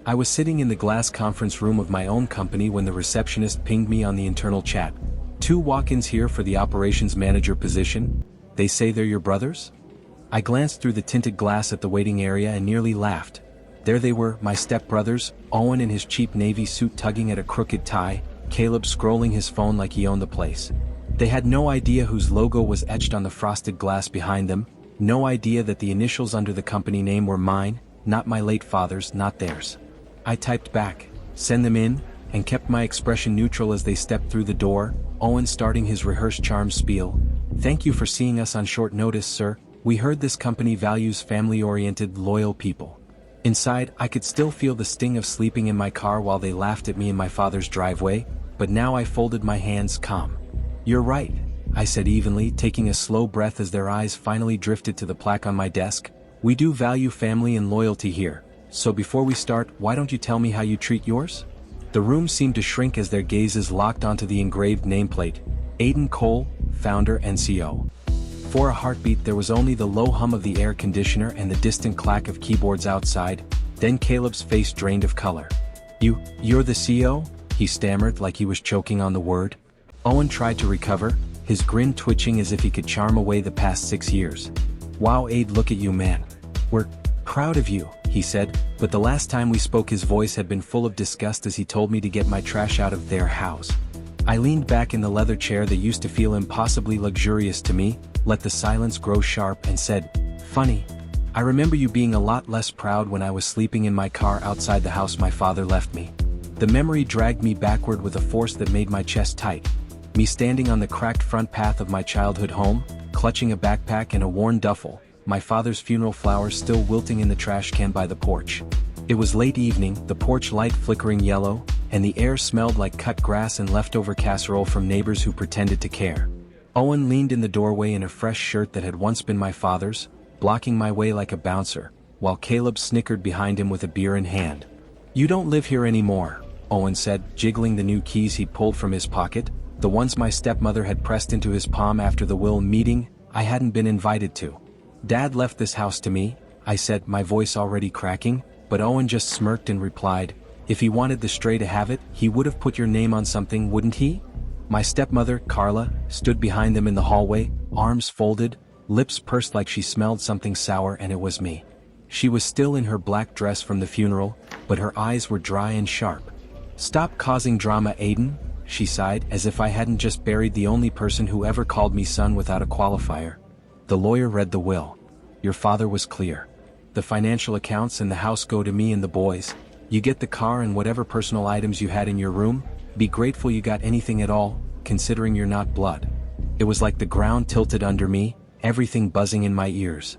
I was sitting in the glass conference room of my own company when the receptionist pinged me on the internal chat. 2 walk-ins here for the operations manager position. They say they're your brothers? I glanced through the tinted glass at the waiting area and nearly laughed. There they were, my stepbrothers, Owen in his cheap navy suit tugging at a crooked tie, Caleb scrolling his phone like he owned the place. They had no idea whose logo was etched on the frosted glass behind them, no idea that the initials under the company name were mine, not my late father's, not theirs. I typed back, "Send them in," and kept my expression neutral as they stepped through the door, Owen starting his rehearsed charm spiel. "Thank you for seeing us on short notice, sir. We heard this company values family-oriented, loyal people." Inside, I could still feel the sting of sleeping in my car while they laughed at me in my father's driveway, but now I folded my hands calm. "You're right," I said evenly, taking a slow breath as their eyes finally drifted to the plaque on my desk. "We do value family and loyalty here, so before we start, why don't you tell me how you treat yours?" The room seemed to shrink as their gazes locked onto the engraved nameplate, Aiden Cole, founder and CO. For a heartbeat there was only the low hum of the air conditioner and the distant clack of keyboards outside, then Caleb's face drained of color. You're the CO?" he stammered like he was choking on the word. Owen tried to recover, his grin twitching as if he could charm away the past 6 years. "Wow, Aid, look at you, man. We're proud of you," he said, but the last time we spoke his voice had been full of disgust as he told me to get my trash out of their house. I leaned back in the leather chair that used to feel impossibly luxurious to me, let the silence grow sharp and said, "Funny. I remember you being a lot less proud when I was sleeping in my car outside the house my father left me." The memory dragged me backward with a force that made my chest tight. Me standing on the cracked front path of my childhood home, clutching a backpack and a worn duffel, my father's funeral flowers still wilting in the trash can by the porch. It was late evening, the porch light flickering yellow, and the air smelled like cut grass and leftover casserole from neighbors who pretended to care. Owen leaned in the doorway in a fresh shirt that had once been my father's, blocking my way like a bouncer, while Caleb snickered behind him with a beer in hand. "You don't live here anymore," Owen said, jiggling the new keys he'd pulled from his pocket, the ones my stepmother had pressed into his palm after the will meeting I hadn't been invited to. "Dad left this house to me," I said, my voice already cracking, but Owen just smirked and replied, "If he wanted the stray to have it, he would have put your name on something, wouldn't he?" My stepmother, Carla, stood behind them in the hallway, arms folded, lips pursed like she smelled something sour, and it was me. She was still in her black dress from the funeral, but her eyes were dry and sharp. "Stop causing drama, Aiden," she sighed, as if I hadn't just buried the only person who ever called me son without a qualifier. The lawyer read the will. "Your father was clear. The financial accounts and the house go to me and the boys. You get the car and whatever personal items you had in your room. Be grateful you got anything at all, considering you're not blood." It was like the ground tilted under me, everything buzzing in my ears.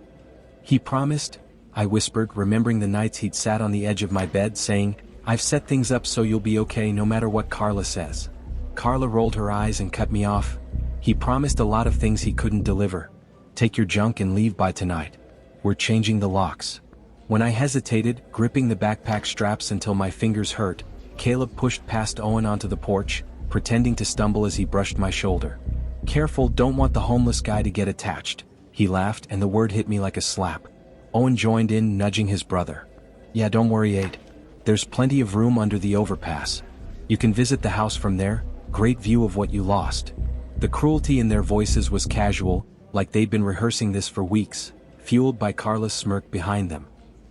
"He promised," I whispered, remembering the nights he'd sat on the edge of my bed saying, "I've set things up so you'll be okay no matter what Carla says." Carla rolled her eyes and cut me off. "He promised a lot of things he couldn't deliver. Take your junk and leave by tonight. We're changing the locks." When I hesitated, gripping the backpack straps until my fingers hurt, Caleb pushed past Owen onto the porch, pretending to stumble as he brushed my shoulder. "Careful, don't want the homeless guy to get attached," he laughed, and the word hit me like a slap. Owen joined in, nudging his brother. "Yeah, don't worry, Aid. There's plenty of room under the overpass. You can visit the house from there, great view of what you lost." The cruelty in their voices was casual, like they'd been rehearsing this for weeks, fueled by Carla's smirk behind them.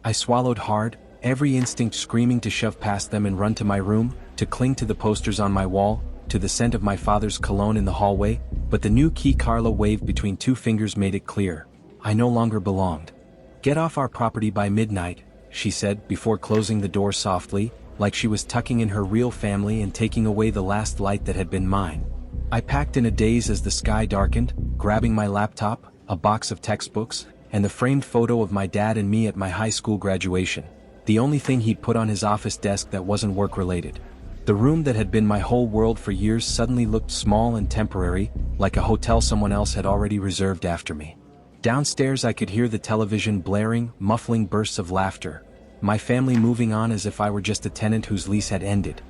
I swallowed hard, every instinct screaming to shove past them and run to my room, to cling to the posters on my wall, to the scent of my father's cologne in the hallway, but the new key Carla waved between 2 fingers made it clear. I no longer belonged. "Get off our property by midnight," she said, before closing the door softly, like she was tucking in her real family and taking away the last light that had been mine. I packed in a daze as the sky darkened, grabbing my laptop, a box of textbooks, and the framed photo of my dad and me at my high school graduation, the only thing he'd put on his office desk that wasn't work-related. The room that had been my whole world for years suddenly looked small and temporary, like a hotel someone else had already reserved after me. Downstairs I could hear the television blaring, muffling bursts of laughter, my family moving on as if I were just a tenant whose lease had ended.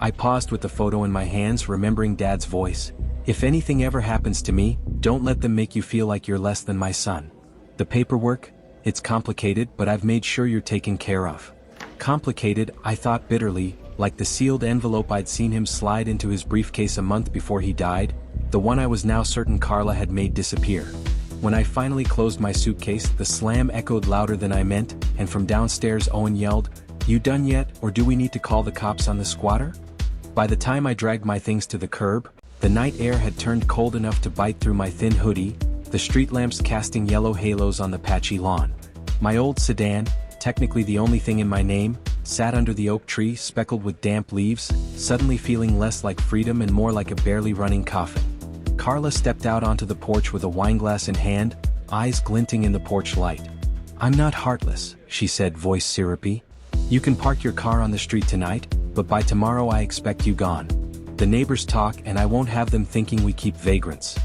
I paused with the photo in my hands, remembering Dad's voice. "If anything ever happens to me, don't let them make you feel like you're less than my son. The paperwork, it's complicated, but I've made sure you're taken care of." Complicated, I thought bitterly, like the sealed envelope I'd seen him slide into his briefcase a month before he died, the one I was now certain Carla had made disappear. When I finally closed my suitcase, the slam echoed louder than I meant, and from downstairs Owen yelled, "You done yet, or do we need to call the cops on the squatter?" By the time I dragged my things to the curb, the night air had turned cold enough to bite through my thin hoodie, the street lamps casting yellow halos on the patchy lawn. My old sedan, technically the only thing in my name, sat under the oak tree speckled with damp leaves, suddenly feeling less like freedom and more like a barely running coffin. Carla stepped out onto the porch with a wineglass in hand, eyes glinting in the porch light. "I'm not heartless," she said, voice syrupy. "You can park your car on the street tonight, but by tomorrow I expect you gone. The neighbors talk and I won't have them thinking we keep vagrants."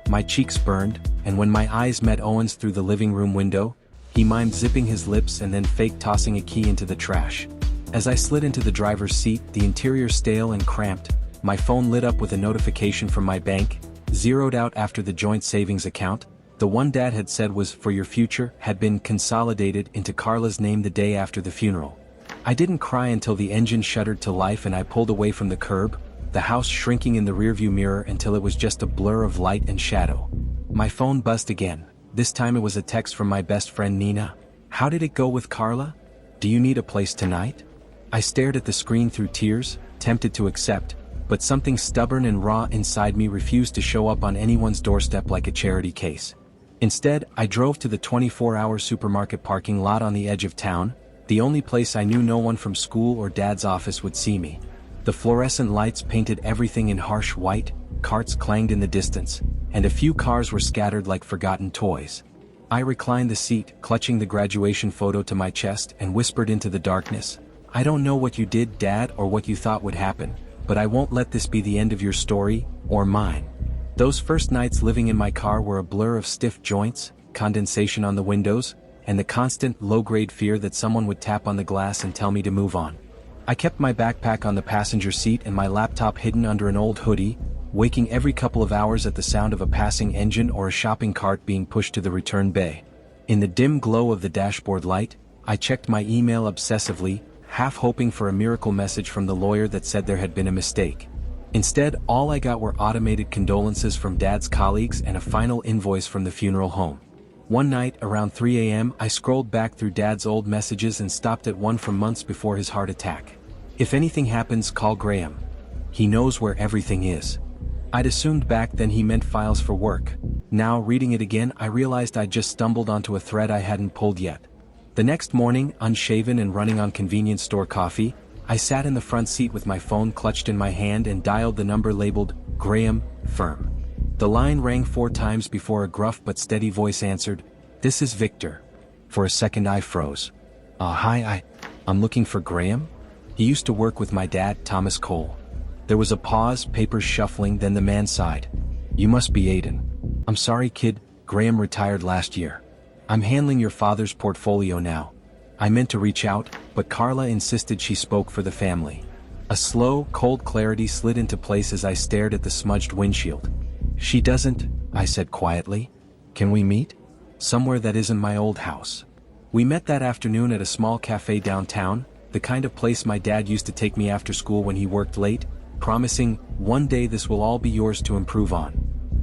My cheeks burned, and when my eyes met Owen's through the living room window, he mimed zipping his lips and then fake tossing a key into the trash. As I slid into the driver's seat, the interior stale and cramped, my phone lit up with a notification from my bank, zeroed out after the joint savings account, the one Dad had said was for your future, had been consolidated into Carla's name the day after the funeral. I didn't cry until the engine shuddered to life and I pulled away from the curb, the house shrinking in the rearview mirror until it was just a blur of light and shadow. My phone buzzed again. This time it was a text from my best friend Nina. "How did it go with Carla? Do you need a place tonight?" I stared at the screen through tears, tempted to accept, but something stubborn and raw inside me refused to show up on anyone's doorstep like a charity case. Instead, I drove to the 24-hour supermarket parking lot on the edge of town, the only place I knew no one from school or Dad's office would see me. The fluorescent lights painted everything in harsh white, carts clanged in the distance, and a few cars were scattered like forgotten toys. I reclined the seat, clutching the graduation photo to my chest, and whispered into the darkness, "I don't know what you did, Dad, or what you thought would happen, but I won't let this be the end of your story, or mine." Those first nights living in my car were a blur of stiff joints, condensation on the windows, and the constant, low-grade fear that someone would tap on the glass and tell me to move on. I kept my backpack on the passenger seat and my laptop hidden under an old hoodie, waking every couple of hours at the sound of a passing engine or a shopping cart being pushed to the return bay. In the dim glow of the dashboard light, I checked my email obsessively, half hoping for a miracle message from the lawyer that said there had been a mistake. Instead, all I got were automated condolences from Dad's colleagues and a final invoice from the funeral home. One night, around 3 a.m., I scrolled back through Dad's old messages and stopped at one from months before his heart attack. "If anything happens, call Graham. He knows where everything is." I'd assumed back then he meant files for work. Now, reading it again, I realized I'd just stumbled onto a thread I hadn't pulled yet. The next morning, unshaven and running on convenience store coffee, I sat in the front seat with my phone clutched in my hand and dialed the number labeled, "Graham, firm." The line rang 4 times before a gruff but steady voice answered, "This is Victor." For a second I froze. Hi, I'm looking for Graham?" He used to work with my dad, Thomas Cole. There was a pause, papers shuffling, then the man sighed. "You must be Aiden." "I'm sorry, kid, Graham retired last year. I'm handling your father's portfolio now." I meant to reach out, but Carla insisted she spoke for the family. A slow, cold clarity slid into place as I stared at the smudged windshield. "She doesn't," I said quietly. "Can we meet? Somewhere that isn't my old house." We met that afternoon at a small cafe downtown, the kind of place my dad used to take me after school when he worked late, promising, "One day this will all be yours to improve on."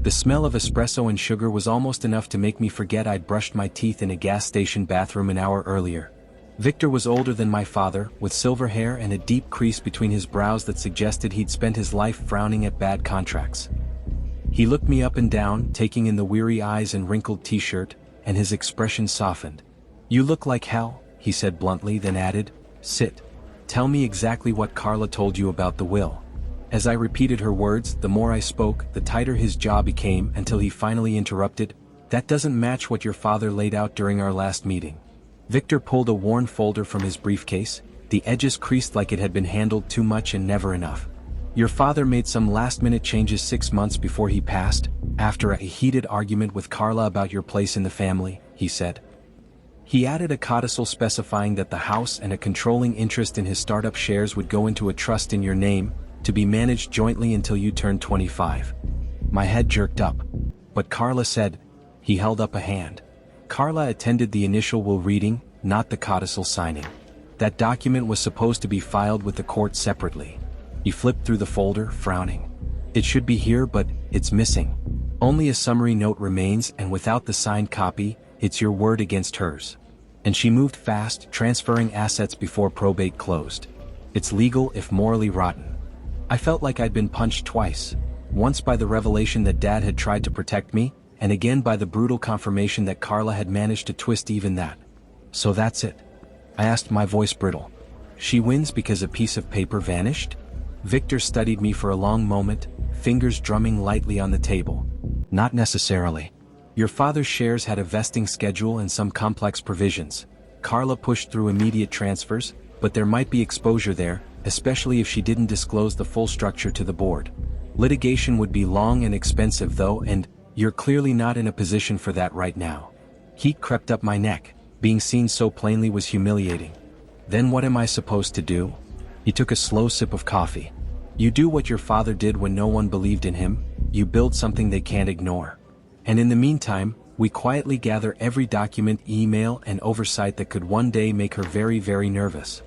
The smell of espresso and sugar was almost enough to make me forget I'd brushed my teeth in a gas station bathroom an hour earlier. Victor was older than my father, with silver hair and a deep crease between his brows that suggested he'd spent his life frowning at bad contracts. He looked me up and down, taking in the weary eyes and wrinkled t-shirt, and his expression softened. "You look like hell," he said bluntly, then added, "Sit. Tell me exactly what Carla told you about the will." As I repeated her words, the more I spoke, the tighter his jaw became until he finally interrupted, "That doesn't match what your father laid out during our last meeting." Victor pulled a worn folder from his briefcase, the edges creased like it had been handled too much and never enough. "Your father made some last-minute changes 6 months before he passed, after a heated argument with Carla about your place in the family," he said. He added a codicil specifying that the house and a controlling interest in his startup shares would go into a trust in your name, to be managed jointly until you turned 25. My head jerked up. "But Carla said," he held up a hand. Carla attended the initial will reading, not the codicil signing. That document was supposed to be filed with the court separately. He flipped through the folder, frowning. It should be here, but it's missing. Only a summary note remains, and without the signed copy, it's your word against hers. And she moved fast, transferring assets before probate closed. It's legal if morally rotten. I felt like I'd been punched twice. Once by the revelation that Dad had tried to protect me, and again by the brutal confirmation that Carla had managed to twist even that. So that's it? I asked, my voice brittle. She wins because a piece of paper vanished? Victor studied me for a long moment, fingers drumming lightly on the table. Not necessarily. Your father's shares had a vesting schedule and some complex provisions. Carla pushed through immediate transfers, but there might be exposure there, especially if she didn't disclose the full structure to the board. Litigation would be long and expensive though, and you're clearly not in a position for that right now. Heat crept up my neck. Being seen so plainly was humiliating. Then what am I supposed to do? He took a slow sip of coffee. You do what your father did when no one believed in him. You build something they can't ignore. And in the meantime, we quietly gather every document, email, and oversight that could one day make her very, very nervous.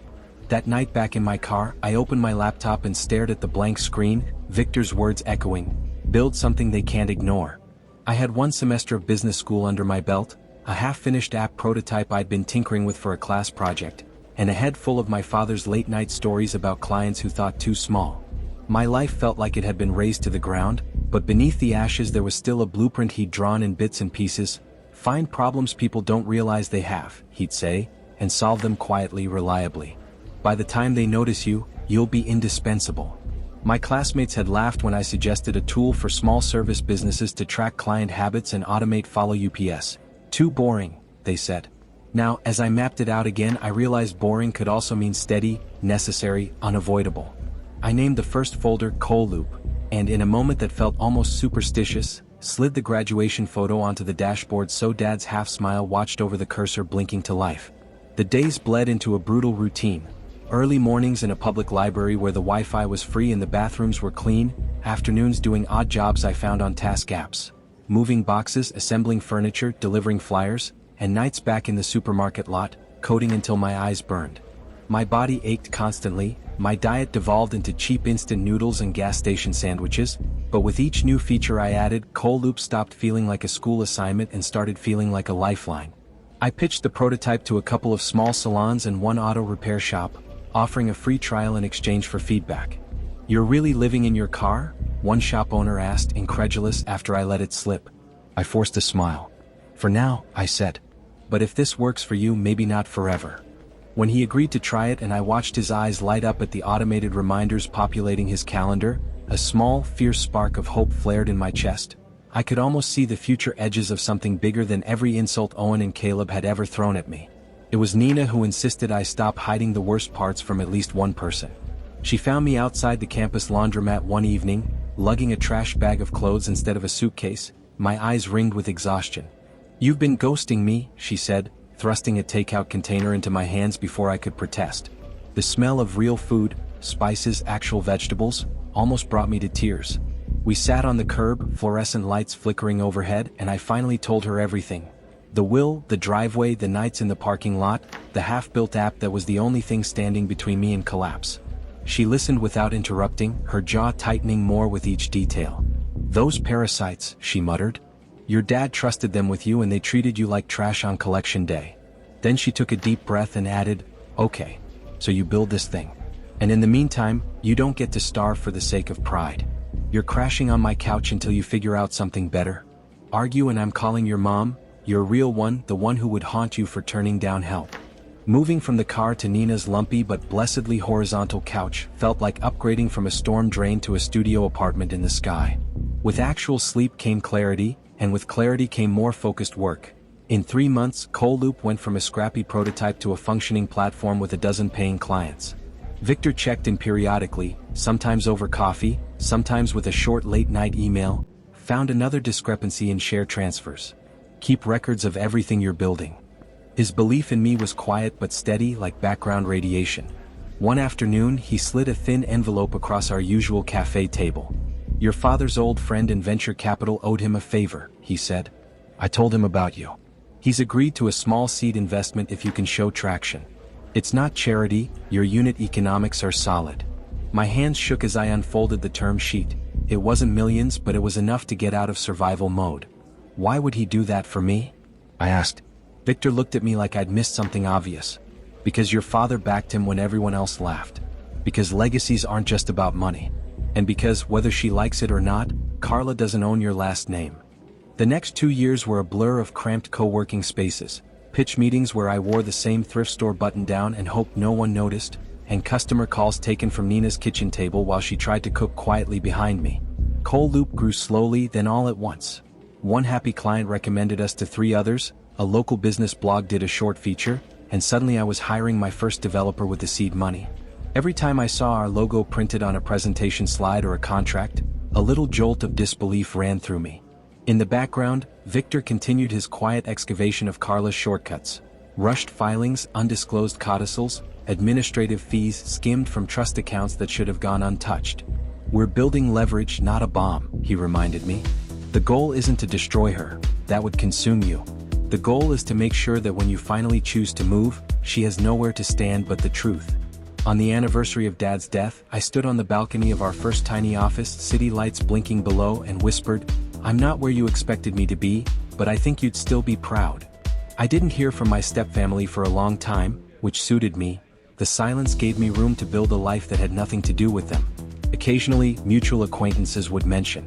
That night back in my car, I opened my laptop and stared at the blank screen, Victor's words echoing, build something they can't ignore. I had 1 semester of business school under my belt, a half-finished app prototype I'd been tinkering with for a class project, and a head full of my father's late-night stories about clients who thought too small. My life felt like it had been razed to the ground, but beneath the ashes there was still a blueprint he'd drawn in bits and pieces. Find problems people don't realize they have, he'd say, and solve them quietly, reliably. By the time they notice you, you'll be indispensable. My classmates had laughed when I suggested a tool for small service businesses to track client habits and automate follow UPS. Too boring, they said. Now, as I mapped it out again, I realized boring could also mean steady, necessary, unavoidable. I named the first folder Coal Loop, and in a moment that felt almost superstitious, slid the graduation photo onto the dashboard so Dad's half-smile watched over the cursor blinking to life. The days bled into a brutal routine. Early mornings in a public library where the Wi-Fi was free and the bathrooms were clean, afternoons doing odd jobs I found on task apps, moving boxes, assembling furniture, delivering flyers, and nights back in the supermarket lot, coding until my eyes burned. My body ached constantly, my diet devolved into cheap instant noodles and gas station sandwiches, but with each new feature I added, Coal Loop stopped feeling like a school assignment and started feeling like a lifeline. I pitched the prototype to a couple of small salons and 1 auto repair shop, offering a free trial in exchange for feedback. You're really living in your car? One shop owner asked, incredulous after I let it slip. I forced a smile. For now, I said. But if this works for you, maybe not forever. When he agreed to try it and I watched his eyes light up at the automated reminders populating his calendar, a small, fierce spark of hope flared in my chest. I could almost see the future edges of something bigger than every insult Owen and Caleb had ever thrown at me. It was Nina who insisted I stop hiding the worst parts from at least one person. She found me outside the campus laundromat one evening, lugging a trash bag of clothes instead of a suitcase, my eyes ringed with exhaustion. You've been ghosting me, she said, thrusting a takeout container into my hands before I could protest. The smell of real food, spices, actual vegetables, almost brought me to tears. We sat on the curb, fluorescent lights flickering overhead, and I finally told her everything. The will, the driveway, the nights in the parking lot, the half-built app that was the only thing standing between me and collapse. She listened without interrupting, her jaw tightening more with each detail. Those parasites, she muttered. Your dad trusted them with you and they treated you like trash on collection day. Then she took a deep breath and added, okay, so you build this thing. And in the meantime, you don't get to starve for the sake of pride. You're crashing on my couch until you figure out something better. Argue and I'm calling your mom, your real one, the one who would haunt you for turning down help. Moving from the car to Nina's lumpy but blessedly horizontal couch felt like upgrading from a storm drain to a studio apartment in the sky. With actual sleep came clarity, and with clarity came more focused work. In 3 months, Coal Loop went from a scrappy prototype to a functioning platform with a dozen paying clients. Victor checked in periodically, sometimes over coffee, sometimes with a short late-night email, found another discrepancy in share transfers. Keep records of everything you're building. His belief in me was quiet but steady like background radiation. One afternoon, he slid a thin envelope across our usual cafe table. Your father's old friend in venture capital owed him a favor, he said. I told him about you. He's agreed to a small seed investment if you can show traction. It's not charity, your unit economics are solid. My hands shook as I unfolded the term sheet. It wasn't millions, but it was enough to get out of survival mode. Why would he do that for me? I asked. Victor looked at me like I'd missed something obvious. Because your father backed him when everyone else laughed. Because legacies aren't just about money. And because, whether she likes it or not, Carla doesn't own your last name. The next 2 years were a blur of cramped co-working spaces, pitch meetings where I wore the same thrift store button-down and hoped no one noticed, and customer calls taken from Nina's kitchen table while she tried to cook quietly behind me. Coal Loop grew slowly, then all at once. One happy client recommended us to 3 others, a local business blog did a short feature, and suddenly I was hiring my first developer with the seed money. Every time I saw our logo printed on a presentation slide or a contract, a little jolt of disbelief ran through me. In the background, Victor continued his quiet excavation of Carla's shortcuts. Rushed filings, undisclosed codicils, administrative fees skimmed from trust accounts that should have gone untouched. We're building leverage, not a bomb, he reminded me. The goal isn't to destroy her, that would consume you. The goal is to make sure that when you finally choose to move, she has nowhere to stand but the truth. On the anniversary of Dad's death, I stood on the balcony of our first tiny office, city lights blinking below, and whispered, "I'm not where you expected me to be, but I think you'd still be proud." I didn't hear from my stepfamily for a long time, which suited me. The silence gave me room to build a life that had nothing to do with them. Occasionally, mutual acquaintances would mention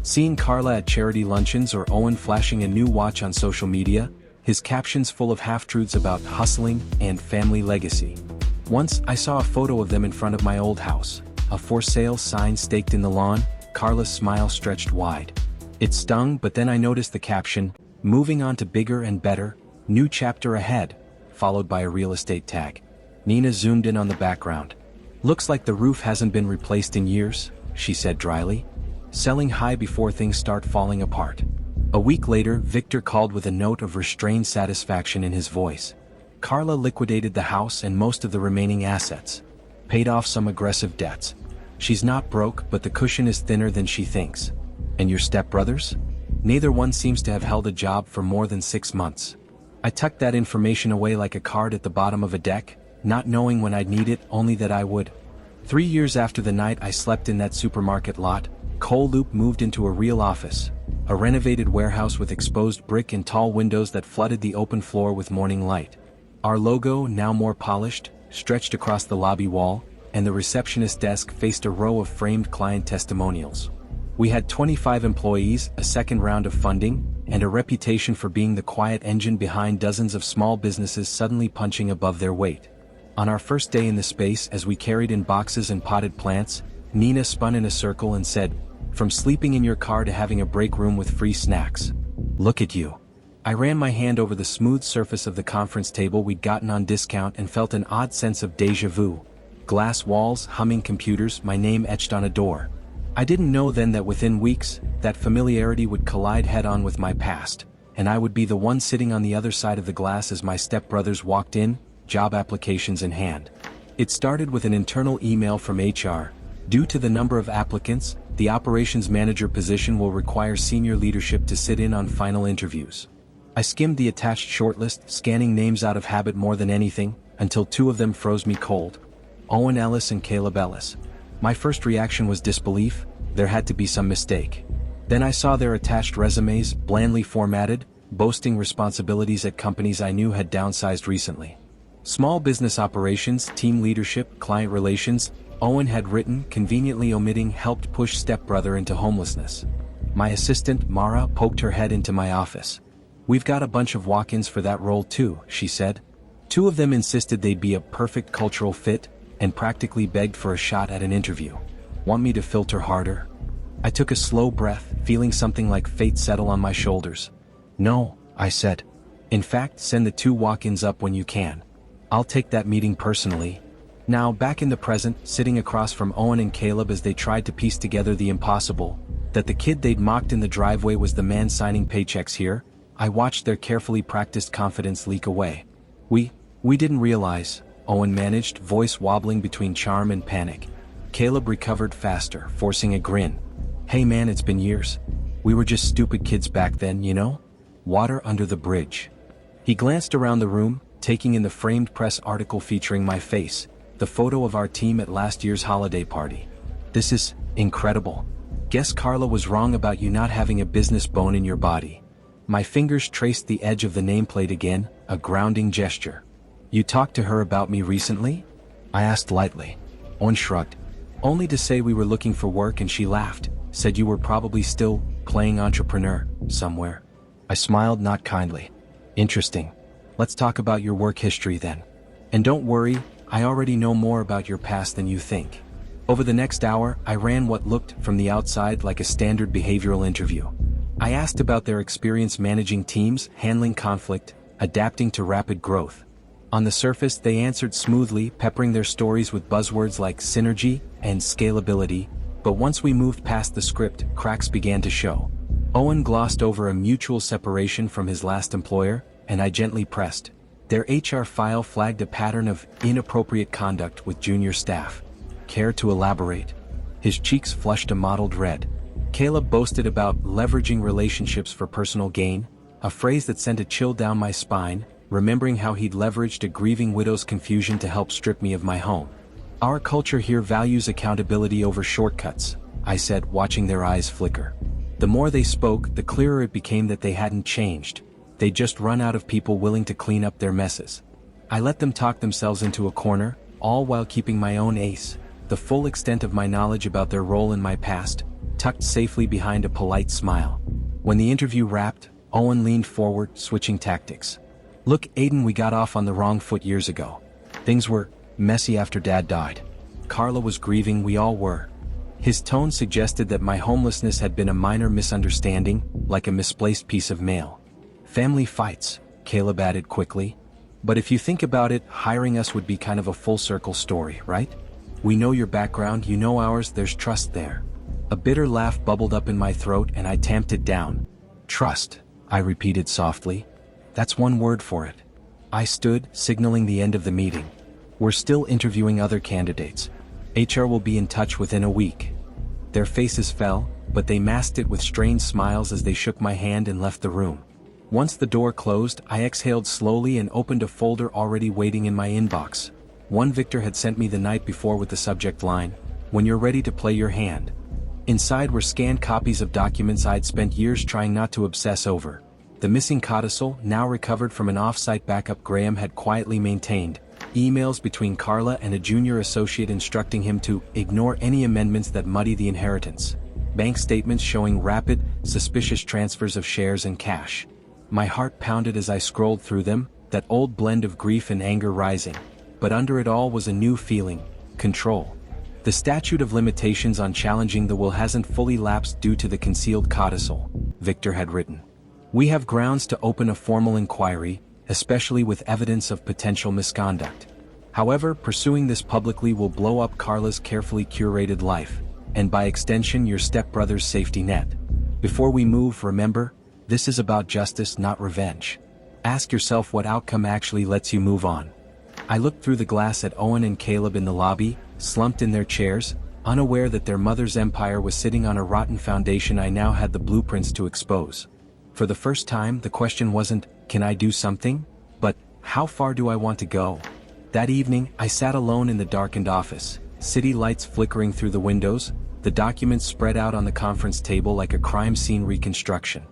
seeing Carla at charity luncheons or Owen flashing a new watch on social media, his captions full of half-truths about hustling and family legacy. Once, I saw a photo of them in front of my old house, a for sale sign staked in the lawn, Carla's smile stretched wide. It stung, but then I noticed the caption, "Moving on to bigger and better, new chapter ahead," followed by a real estate tag. Nina zoomed in on the background. "Looks like the roof hasn't been replaced in years," she said dryly. "Selling high before things start falling apart." A week later, Victor called with a note of restrained satisfaction in his voice. Carla liquidated the house and most of the remaining assets. Paid off some aggressive debts. She's not broke, but the cushion is thinner than she thinks. And your stepbrothers? Neither one seems to have held a job for more than 6 months. I tucked that information away like a card at the bottom of a deck, not knowing when I'd need it, only that I would. 3 years after the night I slept in that supermarket lot, Coal Loop moved into a real office, a renovated warehouse with exposed brick and tall windows that flooded the open floor with morning light. Our logo, now more polished, stretched across the lobby wall, and the receptionist desk faced a row of framed client testimonials. We had 25 employees, a second round of funding, and a reputation for being the quiet engine behind dozens of small businesses suddenly punching above their weight. On our first day in the space, as we carried in boxes and potted plants, Nina spun in a circle and said, "From sleeping in your car to having a break room with free snacks. Look at you." I ran my hand over the smooth surface of the conference table we'd gotten on discount and felt an odd sense of déjà vu. Glass walls, humming computers, my name etched on a door. I didn't know then that within weeks, that familiarity would collide head-on with my past, and I would be the one sitting on the other side of the glass as my stepbrothers walked in, job applications in hand. It started with an internal email from HR. Due to the number of applicants, the operations manager position will require senior leadership to sit in on final interviews. I skimmed the attached shortlist, scanning names out of habit more than anything, until 2 of them froze me cold. Owen Ellis and Caleb Ellis. My first reaction was disbelief. There had to be some mistake. Then I saw their attached resumes, blandly formatted, boasting responsibilities at companies I knew had downsized recently. Small business operations, team leadership, client relations. Owen had written, conveniently omitting helped push stepbrother into homelessness. My assistant, Mara, poked her head into my office. "We've got a bunch of walk-ins for that role too," she said. 2 of them insisted they'd be a perfect cultural fit, and practically begged for a shot at an interview. Want me to filter harder? I took a slow breath, feeling something like fate settle on my shoulders. "No," I said. "In fact, send the 2 walk-ins up when you can. I'll take that meeting personally." Now, back in the present, sitting across from Owen and Caleb as they tried to piece together the impossible, that the kid they'd mocked in the driveway was the man signing paychecks here, I watched their carefully practiced confidence leak away. We didn't realize," Owen managed, voice wobbling between charm and panic. Caleb recovered faster, forcing a grin. "Hey man, it's been years. We were just stupid kids back then, you know? Water under the bridge." He glanced around the room, taking in the framed press article featuring my face, the photo of our team at last year's holiday party. This is incredible. Guess Carla was wrong about you not having a business bone in your body. My fingers traced the edge of the nameplate again, a grounding gesture. You talked to her about me recently? I asked lightly. Owen shrugged. Only to say we were looking for work, and she laughed, said you were probably still playing entrepreneur somewhere. I smiled, not kindly. Interesting. Let's talk about your work history then. And don't worry, I already know more about your past than you think. Over the next hour, I ran what looked, from the outside, like a standard behavioral interview. I asked about their experience managing teams, handling conflict, adapting to rapid growth. On the surface, they answered smoothly, peppering their stories with buzzwords like synergy and scalability, but once we moved past the script, cracks began to show. Owen glossed over a mutual separation from his last employer, and I gently pressed. Their HR file flagged a pattern of inappropriate conduct with junior staff. Care to elaborate? His cheeks flushed a mottled red. Caleb boasted about leveraging relationships for personal gain, a phrase that sent a chill down my spine, remembering how he'd leveraged a grieving widow's confusion to help strip me of my home. Our culture here values accountability over shortcuts, I said, watching their eyes flicker. The more they spoke, the clearer it became that they hadn't changed. They'd just run out of people willing to clean up their messes. I let them talk themselves into a corner, all while keeping my own ace, the full extent of my knowledge about their role in my past, tucked safely behind a polite smile. When the interview wrapped, Owen leaned forward, switching tactics. Look, Aiden, we got off on the wrong foot years ago. Things were messy after Dad died. Carla was grieving, we all were. His tone suggested that my homelessness had been a minor misunderstanding, like a misplaced piece of mail. Family fights, Caleb added quickly. But if you think about it, hiring us would be kind of a full circle story, right? We know your background, you know ours, there's trust there. A bitter laugh bubbled up in my throat and I tamped it down. Trust, I repeated softly. That's one word for it. I stood, signaling the end of the meeting. We're still interviewing other candidates. HR will be in touch within a week. Their faces fell, but they masked it with strained smiles as they shook my hand and left the room. Once the door closed, I exhaled slowly and opened a folder already waiting in my inbox. One Victor had sent me the night before with the subject line, "When you're ready to play your hand." Inside were scanned copies of documents I'd spent years trying not to obsess over. The missing codicil, now recovered from an off-site backup Graham had quietly maintained, emails between Carla and a junior associate instructing him to ignore any amendments that muddy the inheritance, bank statements showing rapid, suspicious transfers of shares and cash. My heart pounded as I scrolled through them, that old blend of grief and anger rising. But under it all was a new feeling: control. The statute of limitations on challenging the will hasn't fully lapsed due to the concealed codicil, Victor had written. We have grounds to open a formal inquiry, especially with evidence of potential misconduct. However, pursuing this publicly will blow up Carla's carefully curated life, and by extension your stepbrother's safety net. Before we move, remember, this is about justice, not revenge. Ask yourself what outcome actually lets you move on. I looked through the glass at Owen and Caleb in the lobby, slumped in their chairs, unaware that their mother's empire was sitting on a rotten foundation I now had the blueprints to expose. For the first time, the question wasn't, can I do something? But, how far do I want to go? That evening, I sat alone in the darkened office, city lights flickering through the windows, the documents spread out on the conference table like a crime scene reconstruction.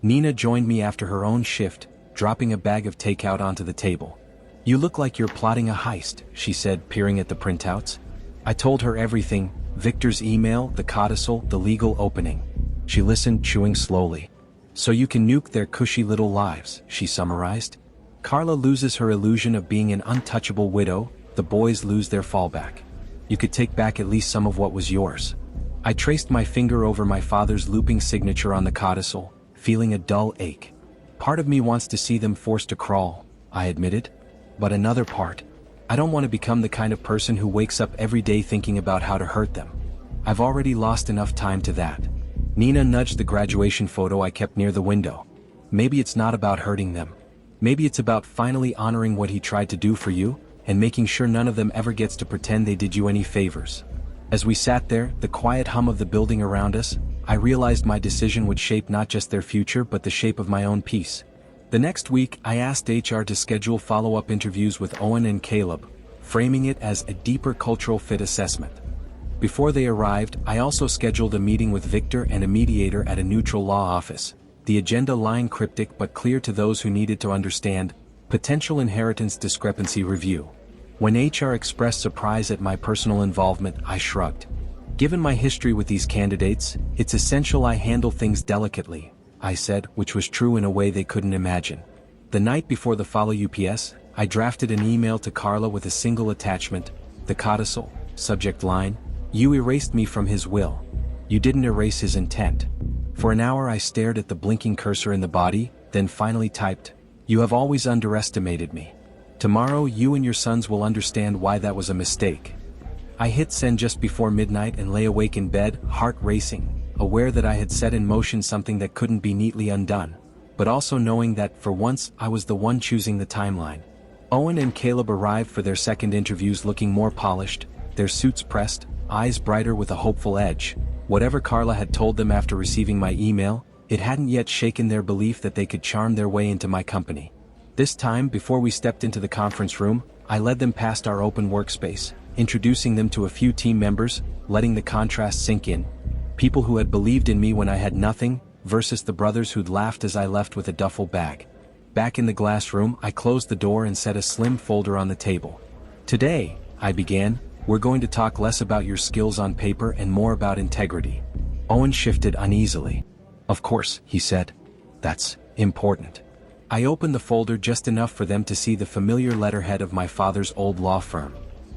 Nina joined me after her own shift, dropping a bag of takeout onto the table. You look like you're plotting a heist, she said, peering at the printouts. I told her everything, Victor's email, the codicil, the legal opening. She listened, chewing slowly. So you can nuke their cushy little lives, she summarized. Carla loses her illusion of being an untouchable widow, the boys lose their fallback. You could take back at least some of what was yours. I traced my finger over my father's looping signature on the codicil, feeling a dull ache. Part of me wants to see them forced to crawl, I admitted. But another part, I don't want to become the kind of person who wakes up every day thinking about how to hurt them. I've already lost enough time to that. Nina nudged the graduation photo I kept near the window. Maybe it's not about hurting them. Maybe it's about finally honoring what he tried to do for you, and making sure none of them ever gets to pretend they did you any favors. As we sat there, the quiet hum of the building around us, I realized my decision would shape not just their future but the shape of my own peace. The next week, I asked HR to schedule follow-up interviews with Owen and Caleb, framing it as a deeper cultural fit assessment. Before they arrived, I also scheduled a meeting with Victor and a mediator at a neutral law office, the agenda line cryptic but clear to those who needed to understand: potential inheritance discrepancy review. When HR expressed surprise at my personal involvement, I shrugged. Given my history with these candidates, it's essential I handle things delicately, I said, which was true in a way they couldn't imagine. The night before the follow UPS, I drafted an email to Carla with a single attachment, the codicil, subject line: "You erased me from his will. You didn't erase his intent." For an hour I stared at the blinking cursor in the body, then finally typed, "You have always underestimated me. Tomorrow you and your sons will understand why that was a mistake." I hit send just before midnight and lay awake in bed, heart racing, aware that I had set in motion something that couldn't be neatly undone, but also knowing that, for once, I was the one choosing the timeline. Owen and Caleb arrived for their second interviews looking more polished, their suits pressed, eyes brighter with a hopeful edge. Whatever Carla had told them after receiving my email, it hadn't yet shaken their belief that they could charm their way into my company. This time, before we stepped into the conference room, I led them past our open workspace, introducing them to a few team members, letting the contrast sink in. People who had believed in me when I had nothing, versus the brothers who'd laughed as I left with a duffel bag. Back in the glass room, I closed the door and set a slim folder on the table. "Today," I began, "we're going to talk less about your skills on paper and more about integrity." Owen shifted uneasily. "Of course," he said. "That's important." I opened the folder just enough for them to see the familiar letterhead of my father's old law firm.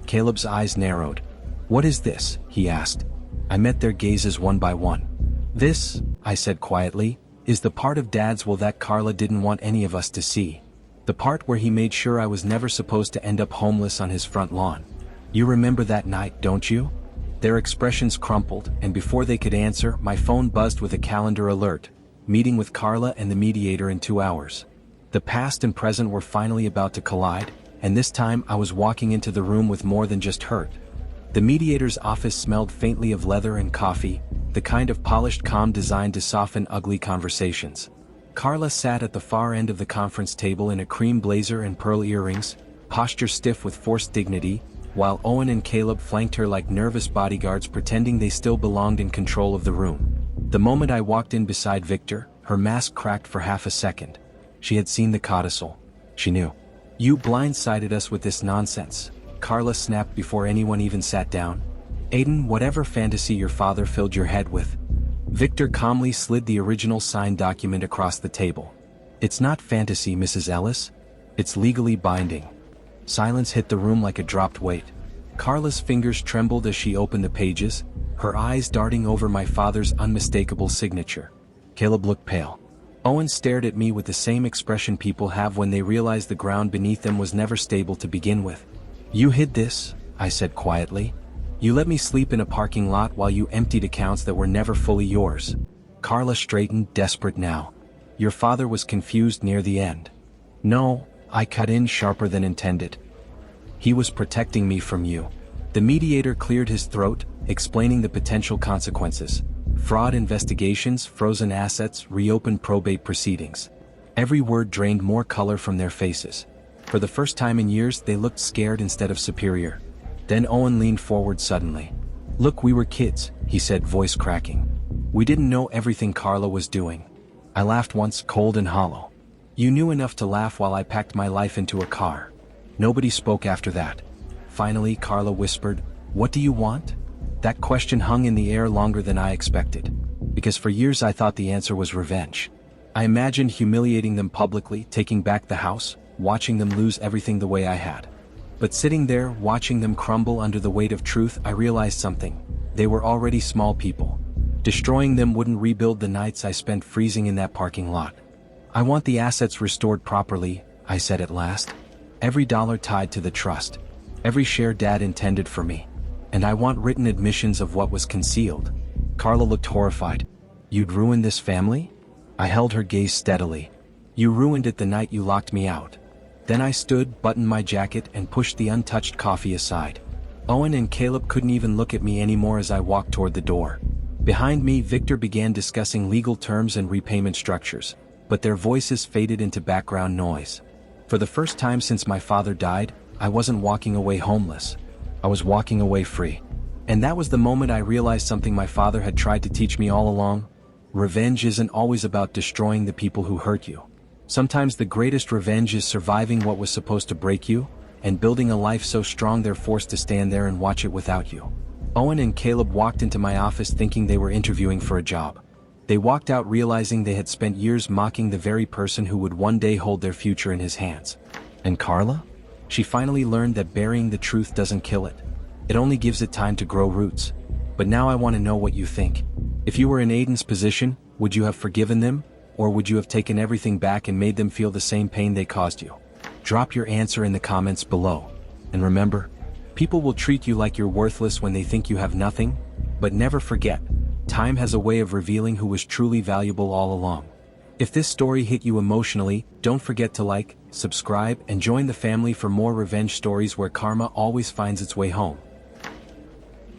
Caleb's eyes narrowed. "What is this?" he asked. I met their gazes one by one. "This," I said quietly, "is the part of Dad's will that Carla didn't want any of us to see. The part where he made sure I was never supposed to end up homeless on his front lawn. You remember that night, don't you?" Their expressions crumpled, and before they could answer, my phone buzzed with a calendar alert: meeting with Carla and the mediator in 2 hours. The past and present were finally about to collide, and this time I was walking into the room with more than just hurt. The mediator's office smelled faintly of leather and coffee, the kind of polished calm designed to soften ugly conversations. Carla sat at the far end of the conference table in a cream blazer and pearl earrings, posture stiff with forced dignity, while Owen and Caleb flanked her like nervous bodyguards pretending they still belonged in control of the room. The moment I walked in beside Victor, her mask cracked for half a second. She had seen the codicil. She knew. "You blindsided us with this nonsense," Carla snapped before anyone even sat down. "Aiden, whatever fantasy your father filled your head with." Victor calmly slid the original signed document across the table. "It's not fantasy, Mrs. Ellis. It's legally binding." Silence hit the room like a dropped weight. Carla's fingers trembled as she opened the pages, her eyes darting over my father's unmistakable signature. Caleb looked pale. Owen stared at me with the same expression people have when they realize the ground beneath them was never stable to begin with. "You hid this," I said quietly. "You let me sleep in a parking lot while you emptied accounts that were never fully yours." Carla straightened, desperate now. "Your father was confused near the end." "No," I cut in sharper than intended. "He was protecting me from you." The mediator cleared his throat, explaining the potential consequences. Fraud investigations, frozen assets, reopened probate proceedings. Every word drained more color from their faces. For the first time in years, they looked scared instead of superior. Then Owen leaned forward suddenly. "Look, we were kids," he said, voice cracking. "We didn't know everything Carla was doing." I laughed once, cold and hollow. "You knew enough to laugh while I packed my life into a car." Nobody spoke after that. Finally, Carla whispered, "What do you want?" That question hung in the air longer than I expected. Because for years I thought the answer was revenge. I imagined humiliating them publicly, taking back the house, watching them lose everything the way I had. But sitting there, watching them crumble under the weight of truth, I realized something. They were already small people. Destroying them wouldn't rebuild the nights I spent freezing in that parking lot. "I want the assets restored properly," I said at last. "Every dollar tied to the trust. Every share Dad intended for me. And I want written admissions of what was concealed." Carla looked horrified. "You'd ruin this family?" I held her gaze steadily. "You ruined it the night you locked me out." Then I stood, buttoned my jacket, and pushed the untouched coffee aside. Owen and Caleb couldn't even look at me anymore as I walked toward the door. Behind me, Victor began discussing legal terms and repayment structures. but their voices faded into background noise. For the first time since my father died, I wasn't walking away homeless. I was walking away free. And that was the moment I realized something my father had tried to teach me all along. Revenge isn't always about destroying the people who hurt you. Sometimes the greatest revenge is surviving what was supposed to break you, and building a life so strong they're forced to stand there and watch it without you. Owen and Caleb walked into my office thinking they were interviewing for a job. They walked out realizing they had spent years mocking the very person who would one day hold their future in his hands. And Carla? She finally learned that burying the truth doesn't kill it. It only gives it time to grow roots. But now I want to know what you think. If you were in Aiden's position, would you have forgiven them? Or would you have taken everything back and made them feel the same pain they caused you? Drop your answer in the comments below. And remember, people will treat you like you're worthless when they think you have nothing, but never forget, time has a way of revealing who was truly valuable all along. If this story hit you emotionally, don't forget to like, subscribe, and join the family for more revenge stories where karma always finds its way home.